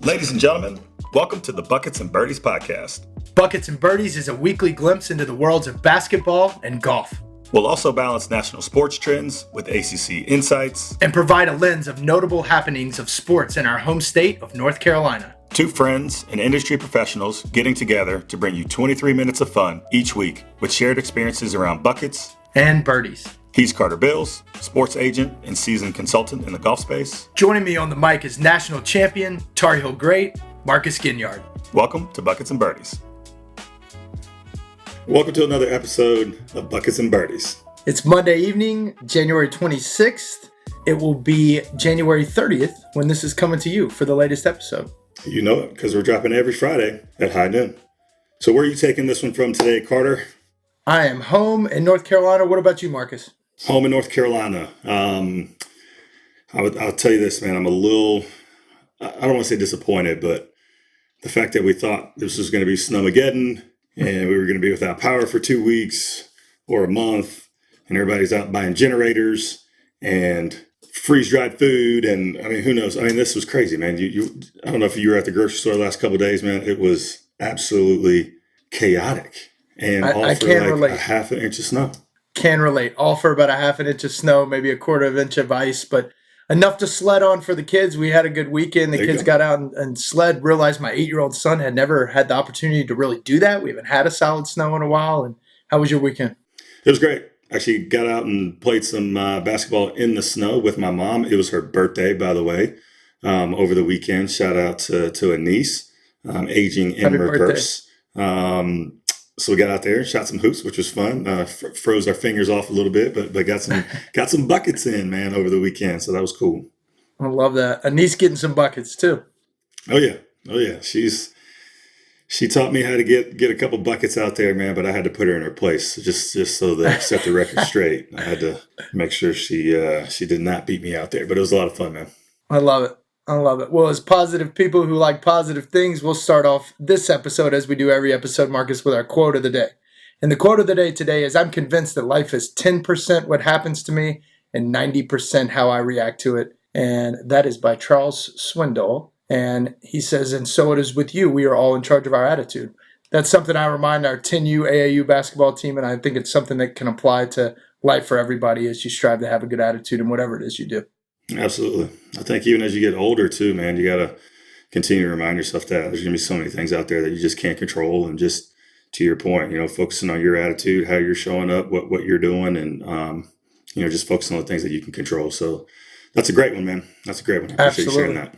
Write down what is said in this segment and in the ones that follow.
Ladies and gentlemen, welcome to the Buckets and Birdies podcast. Buckets and Birdies is a weekly glimpse into the worlds of basketball and golf. We'll also balance national sports trends with ACC insights and provide a lens of notable happenings of sports in our home state of North Carolina. Two friends and industry professionals getting together to bring you 23 minutes of fun each week with shared experiences around buckets and birdies. He's Carter Bills, sports agent and seasoned consultant in the golf space. Joining me on the mic is national champion, Tar Heel great, Marcus Ginyard. Welcome to Buckets and Birdies. Welcome to another episode of Buckets and Birdies. It's Monday evening, January 26th. It will be January 30th when this is coming to you for the latest episode. You know it, because we're dropping every Friday at high noon. So where are you taking this one from today, Carter? I am home in North Carolina. What about you, Marcus? Home in North Carolina. I'll tell you this, man. I'm a little, I don't want to say disappointed, but the fact that we thought this was going to be Snowmageddon and we were going to be without power for 2 weeks or a month, and everybody's out buying generators and freeze-dried food, and I mean, who knows? I mean, this was crazy, man. I don't know if you were at the grocery store the last couple of days, man. It was absolutely chaotic, and all for like relate. A half an inch of snow. Can relate. All for about a half an inch of snow, maybe a quarter of an inch of ice, but enough to sled on for the kids. We had a good weekend. The kids got out and sled. Realized my 8-year-old son had never had the opportunity to really do that. We haven't had a solid snow in a while. And how was your weekend? It was great. Actually got out and played some basketball in the snow with my mom. It was her birthday, by the way, over the weekend. Shout out to a niece, aging in reverse. So we got out there and shot some hoops, which was fun. Froze our fingers off a little bit, but got some buckets in, man, over the weekend. So that was cool. I love that. A niece getting some buckets too. Oh yeah. She taught me how to get a couple buckets out there, man. But I had to put her in her place just so that set the record straight. I had to make sure she did not beat me out there. But it was a lot of fun, man. I love it. Well, as positive people who like positive things, we'll start off this episode, as we do every episode, Marcus, with our quote of the day. And the quote of the day today is, I'm convinced that life is 10% what happens to me and 90% how I react to it. And that is by Charles Swindoll. And he says, and so it is with you. We are all in charge of our attitude. That's something I remind our 10U AAU basketball team. And I think it's something that can apply to life for everybody as you strive to have a good attitude in whatever it is you do. Absolutely. I think even as you get older too, man, you got to continue to remind yourself that there's going to be so many things out there that you just can't control. And just to your point, focusing on your attitude, how you're showing up, what you're doing, and, just focusing on the things that you can control. So that's a great one, man. That's a great one. I appreciate you sharing that.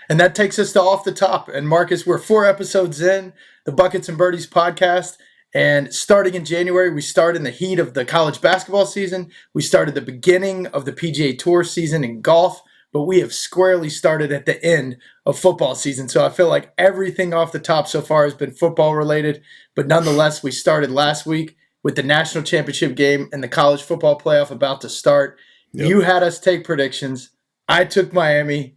And that takes us to Off the Top. And Marcus, we're 4 episodes in the Buckets and Birdies podcast. And starting in January, we start in the heat of the college basketball season. We started the beginning of the PGA Tour season in golf, but we have squarely started at the end of football season. So I feel like everything Off the Top so far has been football related. But nonetheless, we started last week with the national championship game and the college football playoff about to start. Yep. You had us take predictions. I took Miami.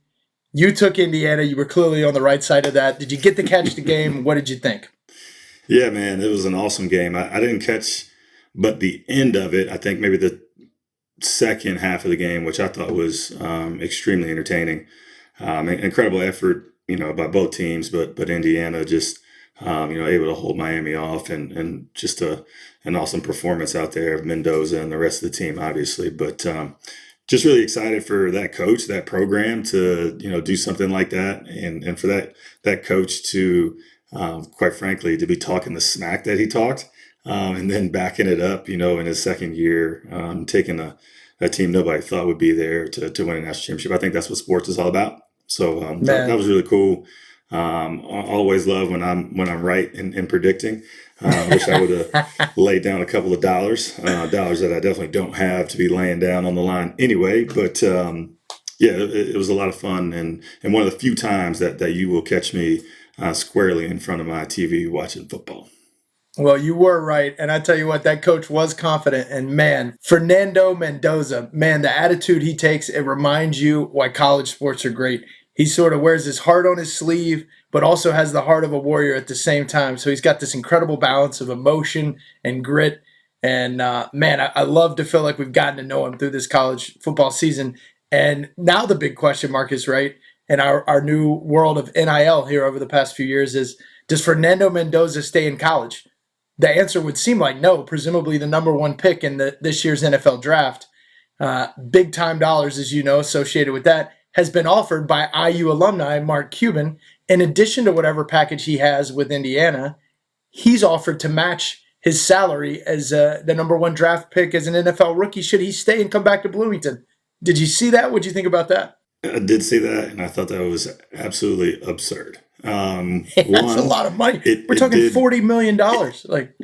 You took Indiana. You were clearly on the right side of that. Did you get to catch the game? What did you think? Yeah, man, it was an awesome game. I didn't catch but the end of it. I think maybe the second half of the game, which I thought was extremely entertaining. Incredible effort, by both teams, but Indiana just, able to hold Miami off and just an awesome performance out there of Mendoza and the rest of the team, obviously. But just really excited for that coach, that program to, do something like that. And for that coach to, quite frankly, to be talking the smack that he talked, and then backing it up, in his second year, taking a team nobody thought would be there to win a national championship. I think that's what sports is all about. So that was really cool. I always love when I'm right in predicting. Wish I would have laid down a couple of dollars that I definitely don't have to be laying down on the line anyway. But it was a lot of fun, and one of the few times that you will catch me squarely in front of my TV watching football. Well, you were right. And I tell you what, that coach was confident. And man, Fernando Mendoza, man, the attitude he takes, it reminds you why college sports are great. He sort of wears his heart on his sleeve, but also has the heart of a warrior at the same time. So he's got this incredible balance of emotion and grit. And man, I love to feel like we've gotten to know him through this college football season. And now the big question mark is, right? in our new world of NIL here over the past few years is, does Fernando Mendoza stay in college? The answer would seem like no, presumably the number one pick in this year's NFL draft. Big time dollars, as you know, associated with that, has been offered by IU alumni Mark Cuban. In addition to whatever package he has with Indiana, he's offered to match his salary as the number one draft pick as an NFL rookie should he stay and come back to Bloomington. Did you see that? What did you think about that? I did see that, and I thought that was absolutely absurd. That's a lot of money. We're talking $40 million. Like,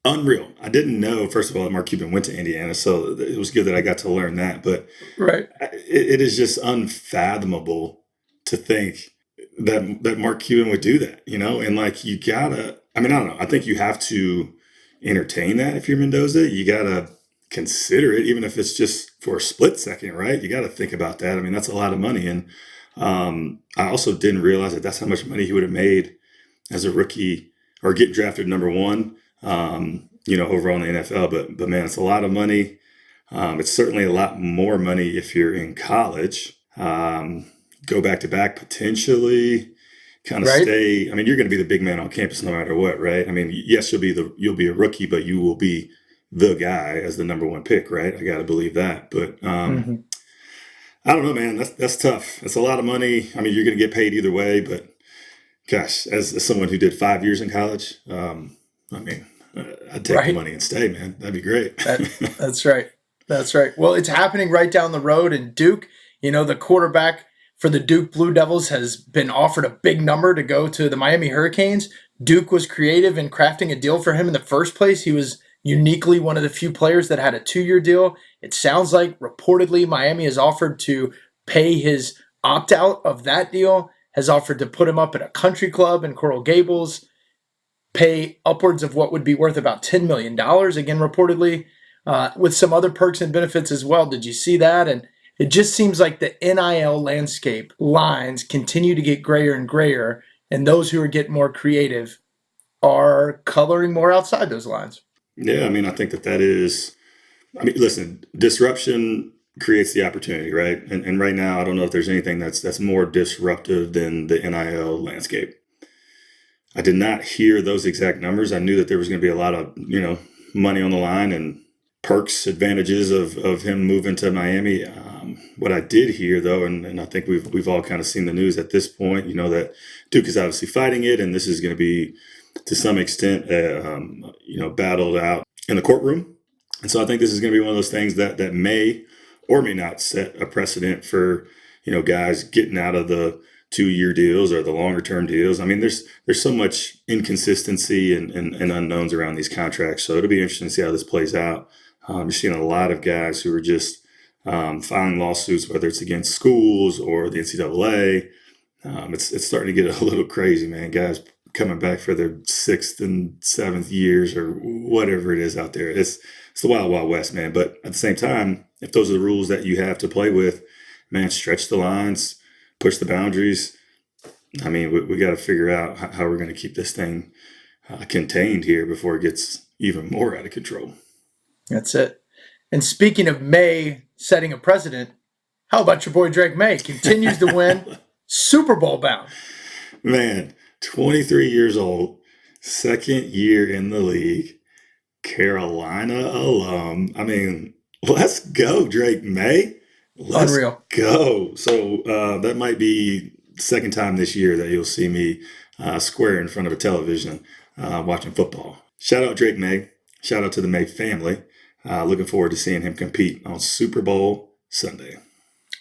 unreal. I didn't know, first of all, that Mark Cuban went to Indiana, so it was good that I got to learn that. But right, it is just unfathomable to think that Mark Cuban would do that, and like you gotta. I mean, I don't know. I think you have to entertain that if you're Mendoza. You gotta consider it, even if it's just for a split second, right? You got to think about that. I mean, that's a lot of money. And I also didn't realize that that's how much money he would have made as a rookie or getting drafted number one, overall in the NFL. But man, it's a lot of money. It's certainly a lot more money if you're in college. Go back to back potentially, kind of right. stay. I mean, you're going to be the big man on campus no matter what, right? I mean, yes, you'll be a rookie, but you will be the guy as the number one pick, right? I got to believe that. But I don't know, man. That's tough. That's a lot of money. I mean, you're going to get paid either way. But gosh, as someone who did 5 years in college, I'd take the money and stay, man. That'd be great. That's right. That's right. Well, it's happening right down the road in Duke. The quarterback for the Duke Blue Devils has been offered a big number to go to the Miami Hurricanes. Duke was creative in crafting a deal for him in the first place. He was uniquely one of the few players that had a 2-year deal. It sounds like reportedly Miami has offered to pay his opt-out of that deal, has offered to put him up at a country club in Coral Gables, pay upwards of what would be worth about $10 million, again, reportedly, with some other perks and benefits as well. Did you see that? And it just seems like the NIL landscape lines continue to get grayer and grayer, and those who are getting more creative are coloring more outside those lines. Yeah, I mean, I think that is, listen, disruption creates the opportunity, right? And right now, I don't know if there's anything that's more disruptive than the NIL landscape. I did not hear those exact numbers. I knew that there was going to be a lot of, money on the line and perks, advantages of him moving to Miami. What I did hear, though, and I think we've all kind of seen the news at this point, that Duke is obviously fighting it, and this is going to be, to some extent, battled out in the courtroom. And so I think this is going to be one of those things that may or may not set a precedent for, guys getting out of the 2-year deals or the longer term deals. I mean, there's so much inconsistency and unknowns around these contracts. So it'll be interesting to see how this plays out. You're seeing a lot of guys who are just filing lawsuits, whether it's against schools or the NCAA. It's starting to get a little crazy, man. Guys coming back for their 6th and 7th years or whatever it is out there. It's the wild, wild west, man. But at the same time, if those are the rules that you have to play with, man, stretch the lines, push the boundaries. I mean, we got to figure out how we're going to keep this thing contained here before it gets even more out of control. That's it. And speaking of May setting a precedent, how about your boy Drake May? Continues to win, Super Bowl bound. Man, 23 years old, 2nd year in the league, Carolina alum. I mean, let's go, Drake May. Let's Unreal. go. So that might be the 2nd time this year that you'll see me square in front of a television watching football. Shout out Drake May. Shout out to the May family. Looking forward to seeing him compete on Super Bowl Sunday.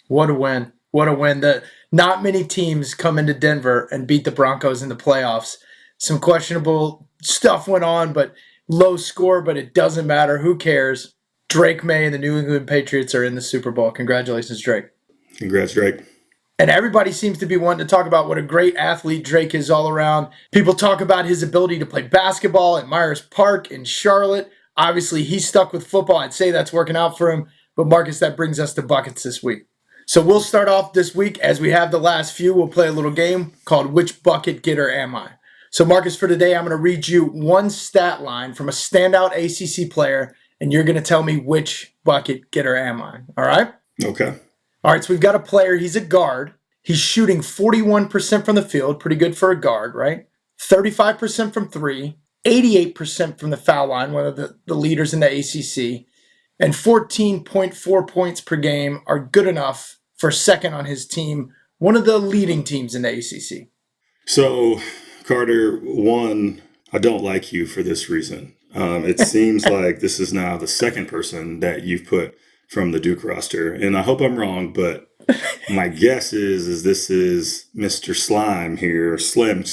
What a win. What a win. Not many teams come into Denver and beat the Broncos in the playoffs. Some questionable stuff went on, but low score, but it doesn't matter. Who cares? Drake May and the New England Patriots are in the Super Bowl. Congratulations, Drake. Congrats, Drake. And everybody seems to be wanting to talk about what a great athlete Drake is all around. People talk about his ability to play basketball at Myers Park in Charlotte. Obviously, he's stuck with football. I'd say that's working out for him. But Marcus, that brings us to buckets this week. So we'll start off this week as we have the last few. We'll play a little game called Which Bucket Getter Am I? So Marcus, for today, I'm going to read you one stat line from a standout ACC player, and you're going to tell me which bucket getter am I. All right? Okay. All right, so we've got a player. He's a guard. He's shooting 41% from the field, pretty good for a guard, right? 35% from three, 88% from the foul line, one of the leaders in the ACC, and 14.4 points per game are good enough for second on his team, one of the leading teams in the ACC. So, Carter, one, I don't like you for this reason. It seems like this is now the second person that you've put from the Duke roster, and I hope I'm wrong, but my guess is this is Mr. Slime here, Slim,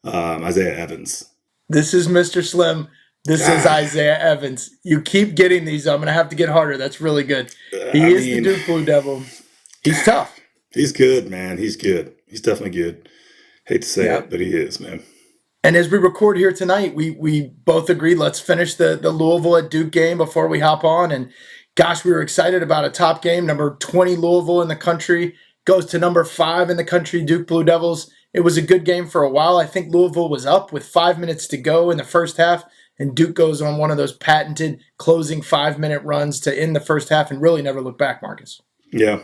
Isaiah Evans. This is Mr. Slim. This is Isaiah Evans. You keep getting these. I'm going to have to get harder. That's really good. He is the Duke Blue Devil. He's tough. He's good, man. He's good. He's definitely good. Hate to say it, but he is, man. And as we record here tonight, we both agreed let's finish the Louisville at Duke game before we hop on. And gosh, we were excited about a top game. Number 20 Louisville in the country goes to number 5 in the country, Duke Blue Devils. It was a good game for a while. I think Louisville was up with 5 minutes to go in the first half, and Duke goes on one of those patented closing 5-minute runs to end the first half and really never look back, Marcus. Yeah.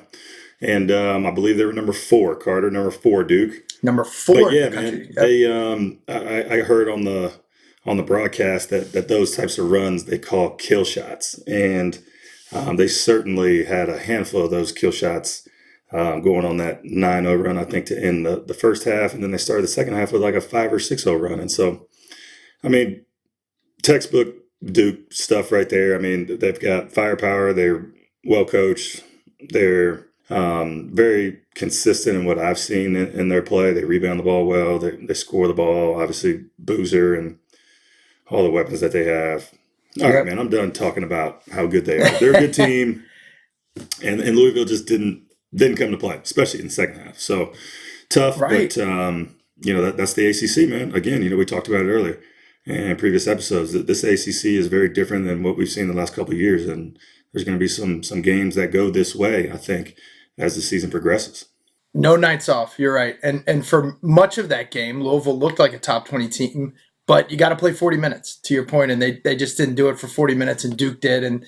And I believe they were number 4, Carter, number 4, Duke. Number 4 but yeah, in the country. Man, they I heard on the broadcast that those types of runs they call kill shots. And they certainly had a handful of those kill shots going on that 9-0 run, I think, to end the first half. And then they started the second half with like a 5 or 6-0 run. And so, I mean, textbook Duke stuff right there. I mean, they've got firepower. They're well coached. They're very consistent in what I've seen in their play. They rebound the ball well. They score the ball. Obviously, Boozer and all the weapons that they have. All right, man, I'm done talking about how good they are. They're a good team, and Louisville just didn't come to play, especially in the second half. So tough, right. But that's the ACC, man. Again, we talked about it earlier in previous episodes. That this ACC is very different than what we've seen the last couple of years, and there's going to be some games that go this way, I think, as the season progresses. No nights off. You're right. And for much of that game, Louisville looked like a top 20 team, but you got to play 40 minutes, to your point, and they just didn't do it for 40 minutes, and Duke did, and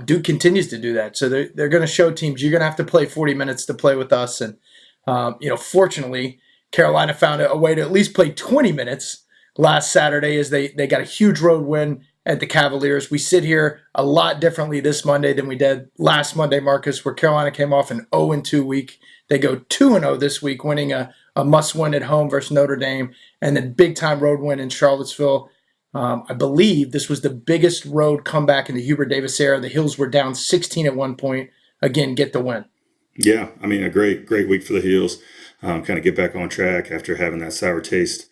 Duke continues to do that. So they're going to show teams you're going to have to play 40 minutes to play with us, and fortunately, Carolina found a way to at least play 20 minutes last Saturday as they got a huge road win at the Cavaliers. We sit here a lot differently this Monday than we did last Monday, Marcus, where Carolina came off an 0-2 week. They go 2-0 this week, winning a must-win at home versus Notre Dame, and then big-time road win in Charlottesville. I believe this was the biggest road comeback in the Hubert Davis era. The Heels were down 16 at one point. Again, get the win. Yeah, I mean, a great week for the Heels. Kind of get back on track after having that sour taste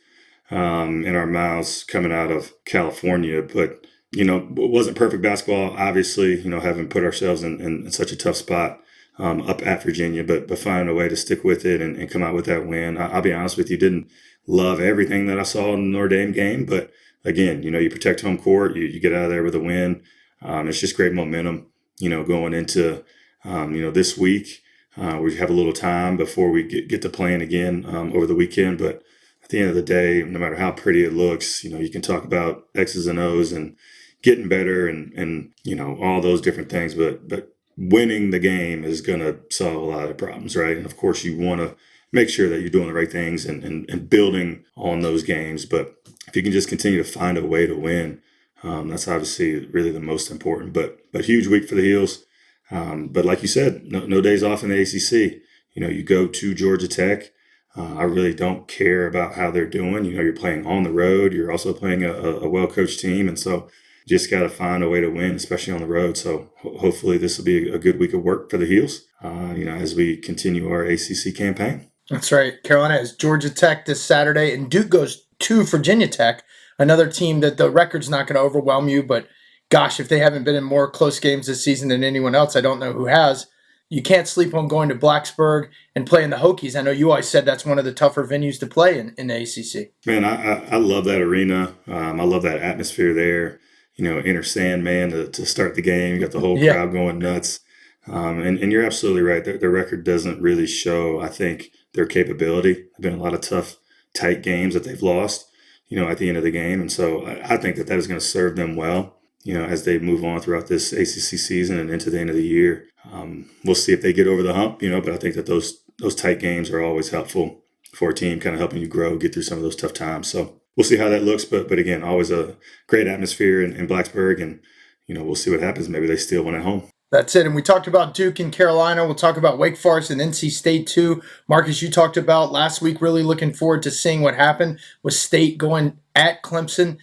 in our mouths coming out of California. But, it wasn't perfect basketball, obviously, having put ourselves in such a tough spot up at Virginia, but finding a way to stick with it and come out with that win. I'll be honest with you, didn't love everything that I saw in the Notre Dame game, but again, you protect home court, you get out of there with a win. It's just great momentum, going into, this week. We have a little time before we get to playing again over the weekend, but at the end of the day, no matter how pretty it looks, you can talk about X's and O's and getting better and all those different things, but winning the game is going to solve a lot of problems, right? And of course, you want to make sure that you're doing the right things and building on those games. But if you can just continue to find a way to win, that's obviously really the most important. But huge week for the Heels. But like you said, no days off in the ACC. You go to Georgia Tech. I really don't care about how they're doing. You're playing on the road. You're also playing a well-coached team. And so you just got to find a way to win, especially on the road. So hopefully this will be a good week of work for the Heels, as we continue our ACC campaign. That's right. Carolina has Georgia Tech this Saturday, and Duke goes to Virginia Tech, another team that the record's not going to overwhelm you. But gosh, if they haven't been in more close games this season than anyone else, I don't know who has. You can't sleep on going to Blacksburg and playing the Hokies. I know you always said that's one of the tougher venues to play in the ACC. Man, I love that arena. I love that atmosphere there. Inner Sandman to start the game. You got the whole crowd going nuts. And you're absolutely right. Their record doesn't really show, I think, their capability. There have been a lot of tough, tight games that they've lost, at the end of the game. And so I think that is going to serve them well, as they move on throughout this ACC season and into the end of the year. We'll see if they get over the hump, but I think that those those tight games are always helpful for a team, kind of helping you grow, get through some of those tough times. So we'll see how that looks. But again, always a great atmosphere in Blacksburg, and we'll see what happens. Maybe they steal one at home. That's it. And we talked about Duke and Carolina. We'll talk about Wake Forest and NC State too. Marcus, you talked about last week, really looking forward to seeing what happened with State going at Clemson.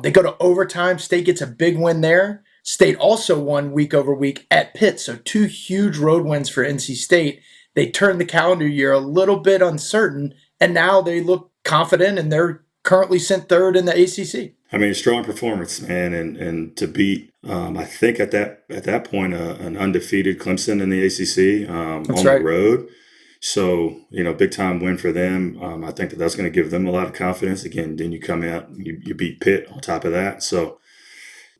They go to overtime. State gets a big win there. State also won week over week at Pitt. So 2 huge road wins for NC State. They turned the calendar year a little bit uncertain, and now they look confident, and they're currently sent third in the ACC. I mean, strong performance, man, and to beat, I think at that point, an undefeated Clemson in the ACC on the road. So, big time win for them. I think that's going to give them a lot of confidence. Again, then you come out, you beat Pitt on top of that. So,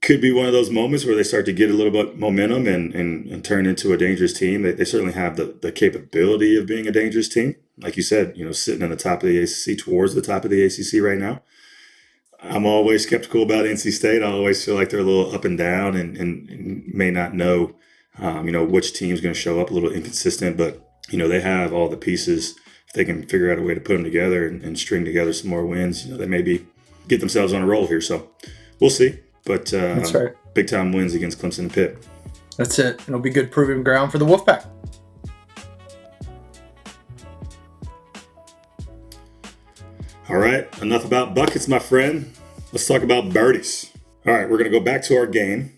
could be one of those moments where they start to get a little bit momentum and turn into a dangerous team. They certainly have the capability of being a dangerous team. Like you said, sitting on the top of the ACC, towards the top of the ACC right now. I'm always skeptical about NC State. I always feel like they're a little up and down and may not know, which team's going to show up, a little inconsistent. But, they have all the pieces. If they can figure out a way to put them together and string together some more wins, they maybe get themselves on a roll here. So we'll see. But That's right. Big time wins against Clemson and Pitt. That's it. It'll be good proving ground for the Wolfpack. All right, enough about buckets, my friend. Let's talk about birdies. All right, we're going to go back to our game,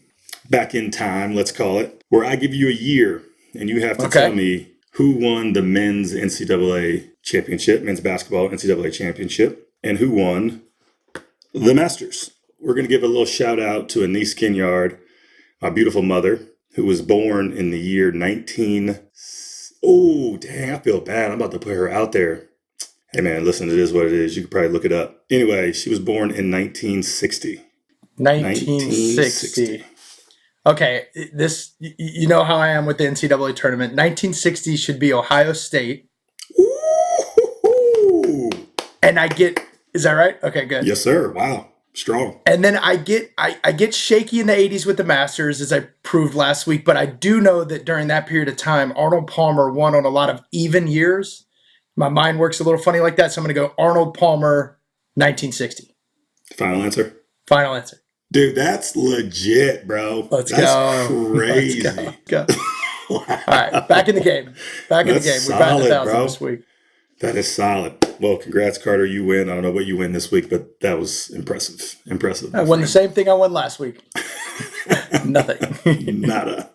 back in time, let's call it, where I give you a year, and you have to tell me who won the men's NCAA championship, men's basketball NCAA championship, and who won the Masters. We're going to give a little shout out to Anise Kinyard, my beautiful mother, who was born in the year 19... Oh, dang, I feel bad. I'm about to put her out there. Hey, man, listen, it is what it is. You could probably look it up. Anyway, she was born in 1960. 1960. Okay, this, you know how I am with the NCAA tournament. 1960 should be Ohio State. Ooh. And I get, is that right? Okay, good. Yes, sir. Wow. Strong. And then I get shaky in the 80s with the Masters, as I proved last week. But I do know that during that period of time, Arnold Palmer won on a lot of even years. My mind works a little funny like that, so I'm going to go Arnold Palmer, 1960. Final answer? Final answer. Dude, that's legit, bro. That's crazy. Let's go. Wow. All right, back in the game. Back in the game. We're batting 1,000 this week. That is solid. Well, congrats, Carter. You win. I don't know what you win this week, but that was impressive. Impressive. I won the same thing I won last week. Nothing. Nada.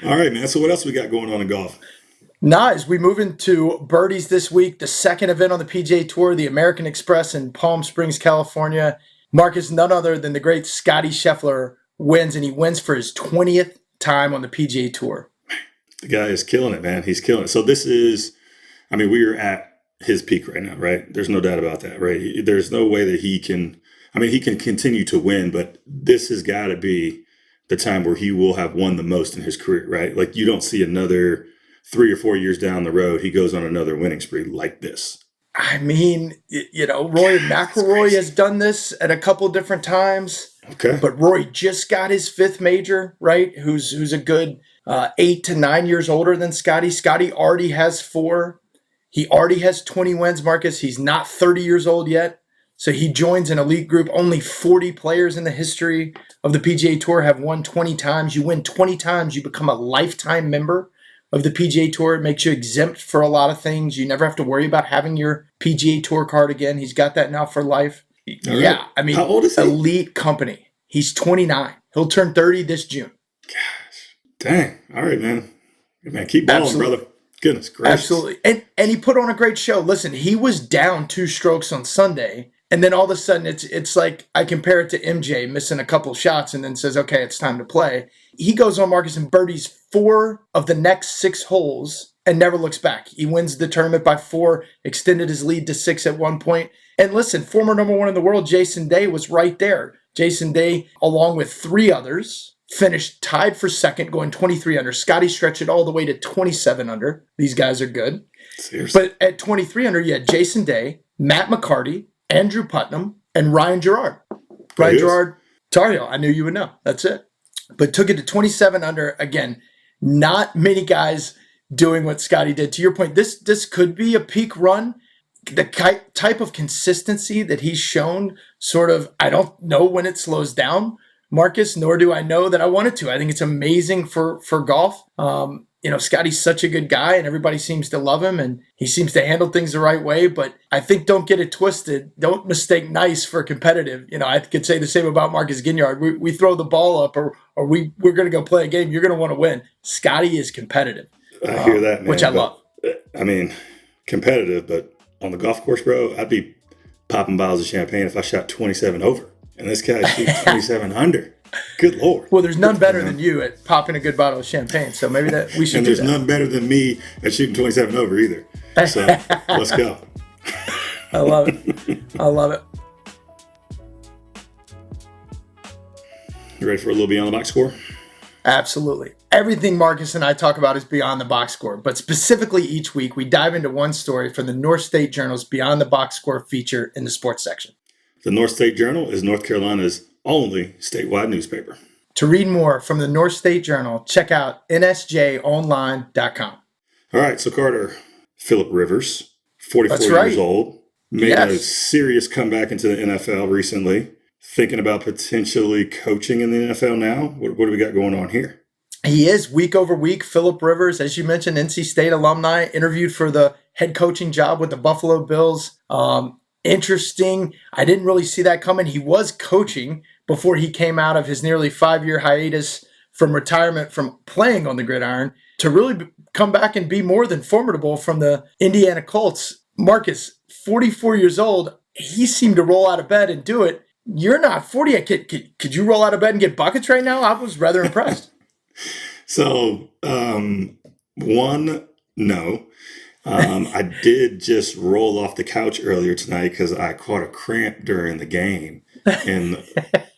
All right, man. So what else we got going on in golf? As we move into birdies this week, the second event on the PGA Tour, the American Express in Palm Springs, California. Marcus, none other than the great Scottie Scheffler wins, and he wins for his 20th time on the PGA Tour. The guy is killing it, man. He's killing it. So this is, we are at his peak right now, right? There's no doubt about that, right? There's no way that he can continue to win, but this has got to be the time where he will have won the most in his career, right? Like, you don't see another 3 or 4 years down the road, he goes on another winning spree like this. Rory McIlroy has done this at a couple different times. Okay. But Rory just got his 5th major, right? Who's a good 8 to 9 years older than Scottie. Scottie already has 4. He already has 20 wins, Marcus. He's not 30 years old yet. So he joins an elite group. Only 40 players in the history of the PGA Tour have won 20 times. You win 20 times, you become a lifetime member of the PGA Tour. It makes you exempt for a lot of things. You never have to worry about having your PGA Tour card again. He's got that now for life. Yeah, how old is he? Elite company. He's 29. He'll turn 30 this June. Gosh, dang. All right, man. Man, keep balling, brother. Goodness gracious. Absolutely. And he put on a great show. Listen, he was down 2 strokes on Sunday, and then all of a sudden it's like, I compare it to MJ missing a couple shots and then says, okay, it's time to play. He goes on, Marcus, and birdies 4 of the next 6 holes and never looks back. He wins the tournament by 4, extended his lead to 6 at one point. And listen, former number 1 in the world, Jason Day, was right there. Jason Day, along with 3 others, finished tied for second, going 23 under. Scottie stretched it all the way to 27 under. These guys are good. Seriously. But at 23 under, you had Jason Day, Matt McCarty, Andrew Putnam, and Ryan Gerard. Ryan Gerard, Tar Heel. I knew you would know. That's it. But took it to 27 under. Again, not many guys doing what Scottie did. To your point, this could be a peak run. The type of consistency that he's shown, sort of, I don't know when it slows down, Marcus, nor do I know that I want it to. I think it's amazing for golf. Scottie's such a good guy and everybody seems to love him and he seems to handle things the right way. But I think don't get it twisted. Don't mistake nice for competitive. I could say the same about Marcus Ginyard. We throw the ball up or we're going to go play a game. You're going to want to win. Scottie is competitive. I hear that, man. Which I love. I mean, competitive, but on the golf course, bro, I'd be popping bottles of champagne if I shot 27 over. And this guy shoots 27 under. Good Lord. Well, there's none better than you at popping a good bottle of champagne. So maybe that we should and do there's that. None better than me at shooting 27 over either. So let's go. I love it. I love it. You ready for a little beyond the box score? Absolutely. Everything Marcus and I talk about is beyond the box score, but specifically each week we dive into one story from the North State Journal's Beyond the Box Score feature in the sports section. The North State Journal is North Carolina's only statewide newspaper. To read more from the North State Journal, check out nsjonline.com. All right, so Carter, Phillip Rivers, 44 years old, made a serious comeback into the NFL recently. Thinking about potentially coaching in the NFL now? What do we got going on here? He is week over week. Phillip Rivers, as you mentioned, NC State alumni, interviewed for the head coaching job with the Buffalo Bills. Interesting. I didn't really see that coming. He was coaching before he came out of his nearly 5-year hiatus from retirement from playing on the gridiron to really come back and be more than formidable from the Indiana Colts. Marcus, 44 years old, he seemed to roll out of bed and do it. You're not 40 yet. Could you roll out of bed and get buckets right now? I was rather impressed. So, no. I did just roll off the couch earlier tonight because I caught a cramp during the game and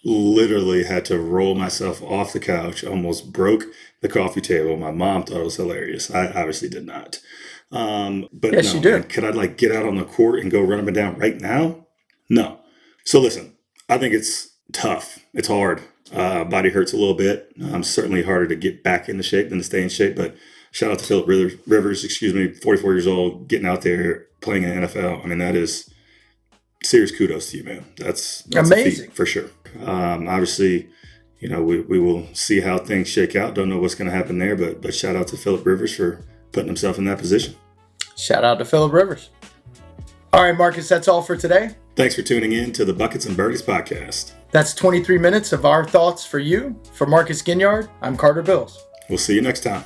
literally had to roll myself off the couch, almost broke the coffee table. My mom thought it was hilarious. I obviously did not. But yes, no, you did. Man, could I get out on the court and go run up and down right now? No. So listen. I think it's tough. It's hard. Body hurts a little bit. Certainly harder to get back into shape than to stay in shape. But shout out to Phillip Rivers, 44 years old, getting out there, playing in the NFL. I mean, that is serious kudos to you, man. That's amazing. A feat for sure. Obviously, we will see how things shake out. Don't know what's going to happen there, but shout out to Phillip Rivers for putting himself in that position. Shout out to Phillip Rivers. All right, Marcus, that's all for today. Thanks for tuning in to the Buckets and Birdies podcast. That's 23 minutes of our thoughts for you. For Marcus Ginyard, I'm Carter Bills. We'll see you next time.